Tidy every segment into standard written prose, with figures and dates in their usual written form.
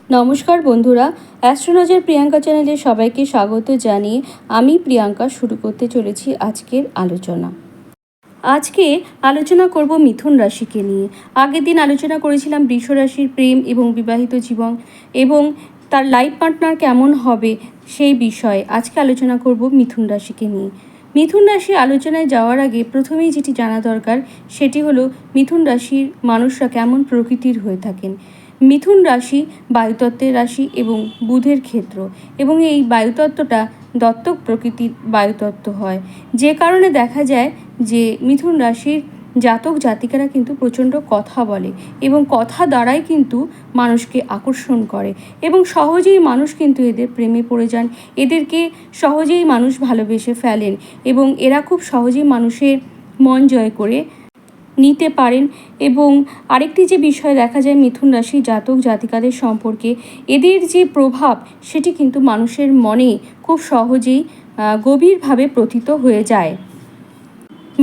নমস্কার বন্ধুরা, অ্যাস্ট্রোলজার প্রিয়াঙ্কা চ্যানেলে সবাইকে স্বাগত জানিয়ে আমি প্রিয়াঙ্কা শুরু করতে চলেছি আজকের আলোচনা। আজকে আলোচনা করব মিথুন রাশিকে নিয়ে। আগের দিন আলোচনা করেছিলাম বৃষ রাশির প্রেম এবং বিবাহিত জীবন এবং তার লাইফ পার্টনার কেমন হবে সেই বিষয়ে। আজকে আলোচনা করব মিথুন রাশিকে নিয়ে। মিথুন রাশি আলোচনায় যাওয়ার আগে প্রথমেই যেটি জানা দরকার সেটি হলো মিথুন রাশির মানুষরা কেমন প্রকৃতির হয়ে থাকেন। মিথুন রাশি বায়ুতত্ত্বের রাশি এবং বুধের ক্ষেত্র, এবং এই বায়ুতত্ত্বটা দত্তক প্রকৃতির বায়ুতত্ত্ব হয়, যে কারণে দেখা যায় যে মিথুন রাশির জাতক জাতিকারা কিন্তু প্রচণ্ড কথা বলে এবং কথা দ্বারাই কিন্তু মানুষকে আকর্ষণ করে এবং সহজেই মানুষ কিন্তু এদের প্রেমে পড়ে যান। এদেরকে সহজেই মানুষ ভালোবেসে ফেলেন এবং এরা খুব সহজেই মানুষের মন জয় করে নিতে পারেন। এবং আরেকটি যে বিষয় দেখা যায় মিথুন রাশি জাতক জাতিকাদের সম্পর্কে, এদের যে প্রভাব সেটি কিন্তু মানুষের মনে খুব সহজেই গভীরভাবে প্রথিত হয়ে যায়।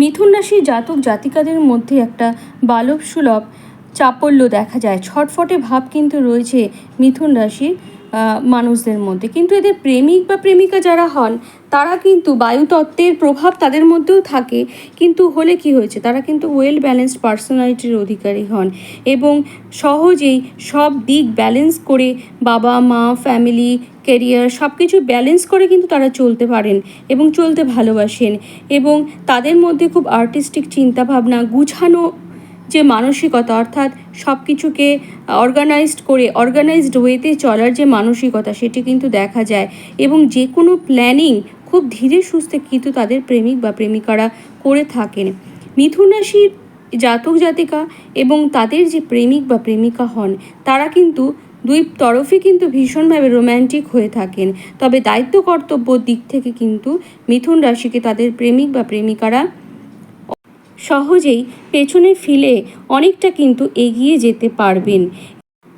মিথুন রাশির জাতক জাতিকাদের মধ্যে একটা বালক সুলভ চাপল্য দেখা যায়, ছটফটে ভাব কিন্তু রয়েছে মিথুন রাশির মানুষদের মধ্যে। কিন্তু এদের প্রেমিক বা প্রেমিকা যারা হন তারা কিন্তু বায়ুতত্ত্বের প্রভাব তাদের মধ্যেও থাকে, কিন্তু হলে কি হয়েছে, তারা কিন্তু ওয়েল ব্যালেন্সড পার্সোনালিটির অধিকারী হন এবং সহজেই সব দিক ব্যালেন্স করে বাবা মা ফ্যামিলি ক্যারিয়ার সব কিছু ব্যালেন্স করে কিন্তু তারা চলতে পারেন এবং চলতে ভালোবাসেন। এবং তাদের মধ্যে খুব আর্টিস্টিক চিন্তাভাবনা, গুছানো যে মানসিকতা, অর্থাৎ সব কিছুকে অর্গানাইজড ওয়েতে চলার যে মানসিকতা সেটি কিন্তু দেখা যায়। এবং যে কোনো প্ল্যানিং খুব ধীরে সুস্থে কিন্তু তাদের প্রেমিক বা প্রেমিকারা করে থাকেন। মিথুন রাশির জাতক জাতিকা এবং তাদের যে প্রেমিক বা প্রেমিকা হন তারা কিন্তু দুই তরফই কিন্তু ভীষণভাবে রোম্যান্টিক হয়ে থাকেন। তবে দায়িত্ব কর্তব্যর দিক থেকে কিন্তু মিথুন রাশিকে তাদের প্রেমিক বা প্রেমিকারা সহজেই পেছনে ফেলে অনেকটা কিন্তু এগিয়ে যেতে পারবেন।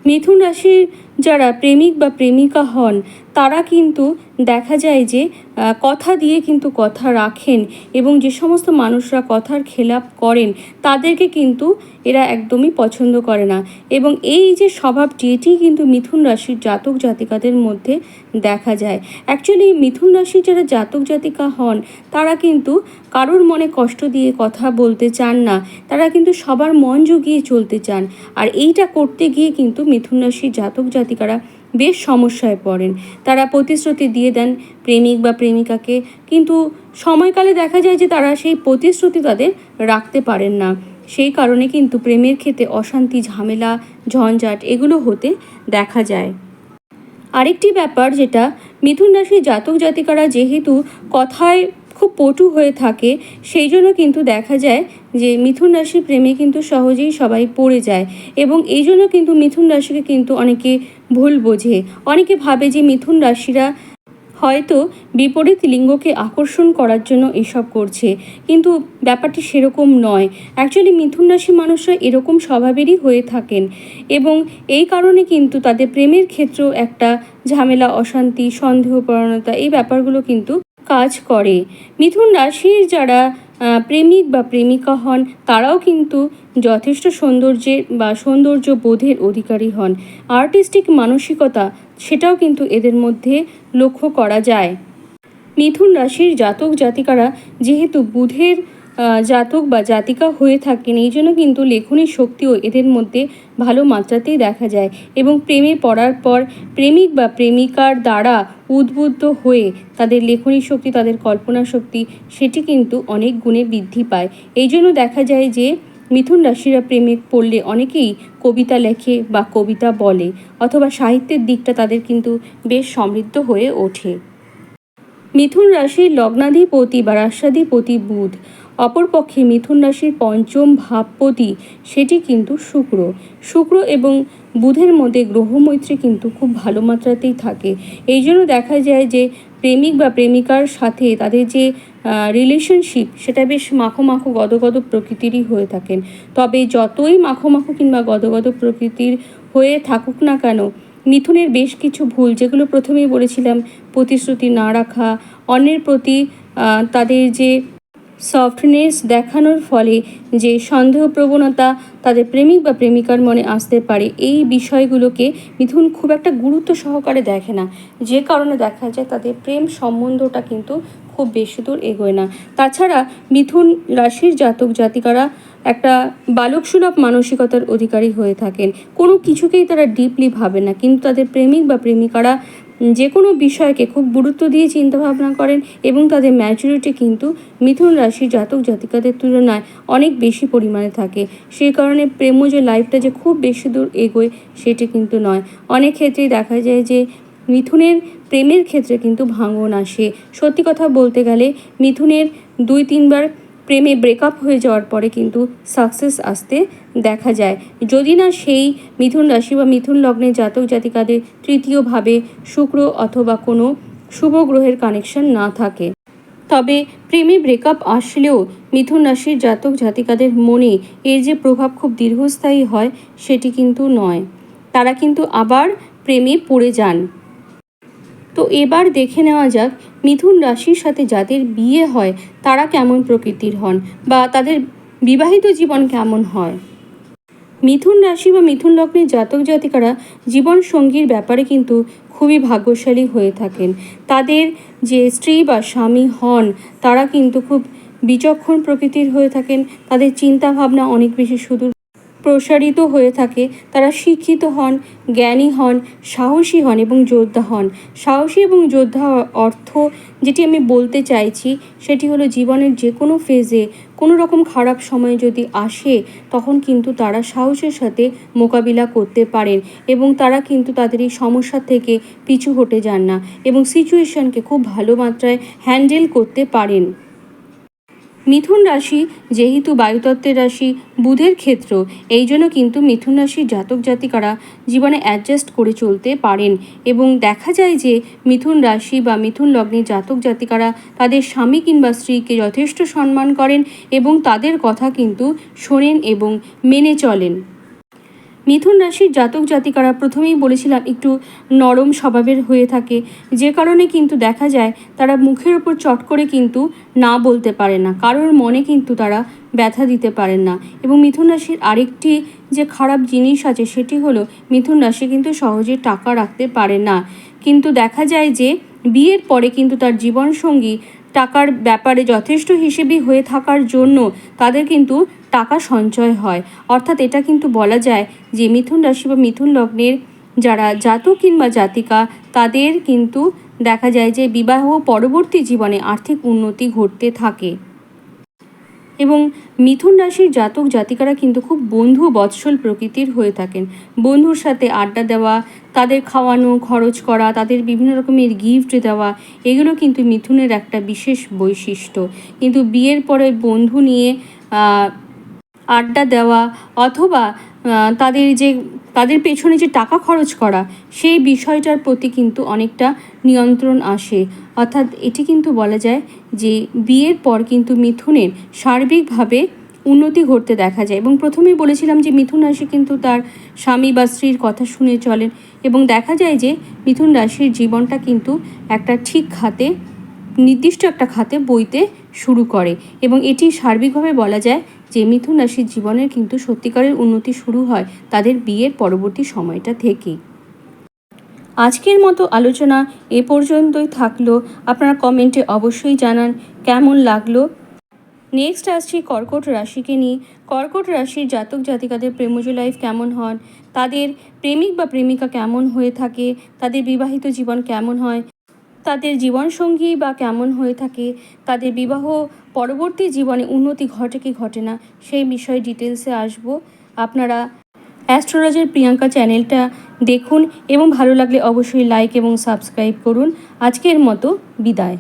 মিথুন রাশির যারা প্রেমিক বা প্রেমিকা হন তারা কিন্তু দেখা যায় যে কথা দিয়ে কিন্তু কথা রাখেন এবং যে সমস্ত মানুষরা কথার খেলাপ করেন তাদেরকে কিন্তু এরা একদমই পছন্দ করে না। এবং এই যে স্বভাবটি এটি কিন্তু মিথুন রাশির জাতক জাতিকাদের মধ্যে দেখা যায়। অ্যাকচুয়ালি মিথুন রাশির যারা জাতক জাতিকা হন তারা কিন্তু কারোর মনে কষ্ট দিয়ে কথা বলতে চান না, তারা কিন্তু সবার মন জুগিয়ে চলতে চান। আর এইটা করতে গিয়ে কিন্তু মিথুন রাশির জাতক জাতিকারা বেশ সমস্যায় পড়েন। তারা প্রতিশ্রুতি দিয়ে দেন প্রেমিক বা প্রেমিকাকে, কিন্তু সময়কালে দেখা যায় যে তারা সেই প্রতিশ্রুতি তাদের রাখতে পারেন না। সেই কারণে কিন্তু প্রেমের ক্ষেত্রে অশান্তি ঝামেলা ঝঞ্ঝাট এগুলো হতে দেখা যায়। আরেকটি ব্যাপার যেটা, মিথুন রাশির জাতক জাতিকারা যেহেতু কথায় খুব পটু হয়ে থাকে সেই জন্য কিন্তু দেখা যায় যে মিথুন রাশির প্রেমে কিন্তু সহজেই সবাই পড়ে যায় এবং এই জন্য কিন্তু মিথুন রাশিকে কিন্তু অনেকে ভুল বোঝে। অনেকে ভাবে যে মিথুন রাশিরা হয়তো বিপরীত লিঙ্গকে আকর্ষণ করার জন্য এসব করছে, কিন্তু ব্যাপারটি সেরকম নয়। অ্যাকচুয়ালি মিথুন রাশি মানুষরা এরকম স্বভাবেরই হয়ে থাকেন এবং এই কারণে কিন্তু তাদের প্রেমের ক্ষেত্রেও একটা ঝামেলা অশান্তি সন্দেহপরায়ণতা এই ব্যাপারগুলো কিন্তু কাজ করে। মিথুন রাশির যারা প্রেমিক বা প্রেমিকা হন তারাও কিন্তু যথেষ্ট সৌন্দর্য বোধের অধিকারী হন। আর্টিস্টিক মানসিকতা সেটাও কিন্তু এদের মধ্যে লক্ষ্য করা যায়। মিথুন রাশির জাতক জাতিকারা যেহেতু বুধের জাতক বা জাতিকা হয়ে থাকেন এই জন্য কিন্তু লেখনী শক্তিও এদের মধ্যে ভালো মাত্রাতেই দেখা যায় এবং প্রেমে পড়ার পর প্রেমিক বা প্রেমিকার দ্বারা উদ্বুদ্ধ হয়ে তাদের লেখনী শক্তি তাদের কল্পনা শক্তি সেটি কিন্তু অনেক গুণে বৃদ্ধি পায়। এই জন্য দেখা যায় যে মিথুন রাশিরা প্রেমে পড়লে অনেকেই কবিতা লেখে বা কবিতা বলে অথবা সাহিত্যের দিকটা তাদের কিন্তু বেশ সমৃদ্ধ হয়ে ওঠে। মিথুন রাশির লগ্নাধিপতি বা রাশাধিপতি বুধ, অপরপক্ষে মিথুন রাশির পঞ্চম ভাবপতি সেটি কিন্তু শুক্র এবং বুধের মধ্যে গ্রহমৈত্রী কিন্তু খুব ভালো মাত্রাতেই থাকে। এই জন্য দেখা যায় যে প্রেমিক বা প্রেমিকার সাথে তাদের যে রিলেশনশিপ সেটা বেশ মাখো গদগদ প্রকৃতিরই হয়ে থাকেন। তবে যতই মাখো কিংবা গদগদ প্রকৃতির হয়ে থাকুক না কেন, মিথুনের বেশ কিছু ভুল, যেগুলো প্রথমেই বলেছিলাম, প্রতিশ্রুতি না রাখা, অন্যের প্রতি তাদের যে সফটনেস দেখানোর ফলে যে সন্দেহ প্রবণতা তাদের প্রেমিক বা প্রেমিকার মনে আসতে পারে, এই বিষয়গুলোকে মিথুন খুব একটা গুরুত্ব সহকারে দেখে না, যে কারণে দেখা যায় তাদের প্রেম সম্বন্ধটা কিন্তু খুব বেশি দূর এগোয় না। তাছাড়া মিথুন রাশির জাতক জাতিকারা একটা বালকসুলভ মানসিকতার অধিকারী হয়ে থাকেন। কোনো কিছুকেই তারা ডিপলি ভাবে না, কিন্তু তাদের প্রেমিক বা প্রেমিকারা যে কোনো বিষয়কে খুব গুরুত্ব দিয়ে চিন্তাভাবনা করেন এবং তাদের ম্যাচুরিটি কিন্তু মিথুন রাশি জাতক জাতিকাদের তুলনায় অনেক বেশি পরিমাণে থাকে। সেই কারণে প্রেম যে লাইফটা যে খুব বেশি দূর এগোয় সেটি কিন্তু নয়। অনেক ক্ষেত্রেই দেখা যায় যে মিথুনের প্রেমের ক্ষেত্রে কিন্তু ভাঙন আসে। সত্যি কথা বলতে গেলে মিথুনের 2-3বার প্রেমে ব্রেকআপ হয়ে যাওয়ার পরে কিন্তু সাকসেস আসতে দেখা যায়, যদি না সেই মিথুন রাশি বা মিথুন লগ্নের জাতক জাতিকাদের তৃতীয়ভাবে শুক্র অথবা কোনো শুভ গ্রহের কানেকশন না থাকে। তবে প্রেমে ব্রেকআপ আসলেও মিথুন রাশির জাতক জাতিকাদের মনে এর যে প্রভাব খুব দীর্ঘস্থায়ী হয় সেটি কিন্তু নয়, তারা কিন্তু আবার প্রেমে পড়ে যান। তো এবার দেখে নেওয়া যাক মিথুন রাশির সাথে যাদের বিয়ে হয় তারা কেমন প্রকৃতির হন বা তাদের বিবাহিত জীবন কেমন হয়। মিথুন রাশি বা মিথুন লগ্নের জাতক জাতিকারা জীবন সঙ্গীর ব্যাপারে কিন্তু খুবই ভাগ্যশালী হয়ে থাকেন। তাদের যে স্ত্রী বা স্বামী হন তারা কিন্তু খুব বিচক্ষণ প্রকৃতির হয়ে থাকেন, তাদের চিন্তা ভাবনা অনেক বেশি সুদূর প্রসারিত হয়ে থাকে। তারা শিক্ষিত হন, জ্ঞানী হন, সাহসী হন এবং যোদ্ধা হন। সাহসী এবং যোদ্ধা অর্থ যেটি আমি বলতে চাইছি সেটি হলো জীবনের যে কোনো ফেজে কোনো রকম খারাপ সময় যদি আসে তখন কিন্তু তারা সাহসের সাথে মোকাবিলা করতে পারেন এবং তারা কিন্তু তাদের এই সমস্যা থেকে পিছু হটে যান না এবং সিচুয়েশনকে খুব ভালো মাত্রায় হ্যান্ডেল করতে পারেন। মিথুন রাশি যেহেতু বায়ুতত্ত্বের রাশি, বুধের ক্ষেত্র, এই জন্য কিন্তু মিথুন রাশির জাতক জাতিকারা জীবনে অ্যাডজাস্ট করে চলতে পারেন এবং দেখা যায় যে মিথুন রাশি বা মিথুন লগ্নের জাতক জাতিকারা তাদের স্বামী কিংবা স্ত্রীকে যথেষ্ট সম্মান করেন এবং তাদের কথা কিন্তু শোনেন এবং মেনে চলেন। মিথুন রাশির জাতক জাতিকারা প্রথমেই বলেছিলাম একটু নরম স্বভাবের হয়ে থাকে, যে কারণে কিন্তু দেখা যায় তারা মুখের ওপর চট করে কিন্তু না বলতে পারে না, কারোর মনে কিন্তু তারা ব্যথা দিতে পারেন না। এবং মিথুন রাশির আরেকটি যে খারাপ জিনিস আছে সেটি হলো মিথুন রাশি কিন্তু সহজে টাকা রাখতে পারে না, কিন্তু দেখা যায় যে বিয়ের পরে কিন্তু তার জীবনসঙ্গী টাকার ব্যাপারে যথেষ্ট হিসেবি হয়ে থাকার জন্য তাদের কিন্তু টাকা সঞ্চয় হয়। অর্থাৎ এটা কিন্তু বলা যায় যে মিথুন রাশি বা মিথুন লগ্নের যারা জাতক কিংবা জাতিকা তাদের কিন্তু দেখা যায় যে বিবাহ পরবর্তী জীবনে আর্থিক উন্নতি ঘটতে থাকে। এবং মিথুন রাশির জাতক জাতিকারা কিন্তু খুব বন্ধু বৎসল প্রকৃতির হয়ে থাকেন। বন্ধুর সাথে আড্ডা দেওয়া, তাদের খাওয়ানো, খরচ করা, তাদের বিভিন্ন রকমের গিফট দেওয়া, এগুলো কিন্তু মিথুনের একটা বিশেষ বৈশিষ্ট্য। কিন্তু বিয়ের পরে বন্ধু নিয়ে আড্ডা দেওয়া অথবা তাদের পেছনে যে টাকা খরচ করা সেই বিষয়টার প্রতি কিন্তু অনেকটা নিয়ন্ত্রণ আসে। অর্থাৎ এটি কিন্তু বলা যায় যে বিয়ের পর কিন্তু মিথুনের সার্বিকভাবে উন্নতি ঘটতে দেখা যায়। এবং প্রথমেই বলেছিলাম যে মিথুন রাশি কিন্তু তার স্বামী বা স্ত্রীর কথা শুনে চলেন এবং দেখা যায় যে মিথুন রাশির জীবনটা কিন্তু একটা ঠিক খাতে, নির্দিষ্ট একটা খাতে বইতে শুরু করে এবং এটি সার্বিকভাবে বলা যায় যে মিথুন রাশির জীবনের কিন্তু সত্যিকারের উন্নতি শুরু হয় তাদের বিয়ের পরবর্তী সময়টা থেকেই। আজকের মতো আলোচনা এ পর্যন্তই থাকলো। আপনারা কমেন্টে অবশ্যই জানান কেমন লাগলো। নেক্সট আসছি কর্কট রাশিকে নিয়ে। কর্কট রাশির জাতক জাতিকাদের প্রেমজ লাইফ কেমন হন, তাদের প্রেমিক বা প্রেমিকা কেমন হয়ে থাকে, তাদের বিবাহিত জীবন কেমন হয়, তাদের জীবনসঙ্গী বা কেমন হয়ে থাকে, তাদের বিবাহ পরবর্তী জীবনে উন্নতি ঘটে কি ঘটে না সেই বিষয়ে ডিটেলসে আসব। আপনারা অ্যাস্ট্রোলজার প্রিয়াঙ্কা চ্যানেলটা দেখুন এবং ভালো লাগলে অবশ্যই লাইক এবং সাবস্ক্রাইব করুন। আজকের মতো বিদায়।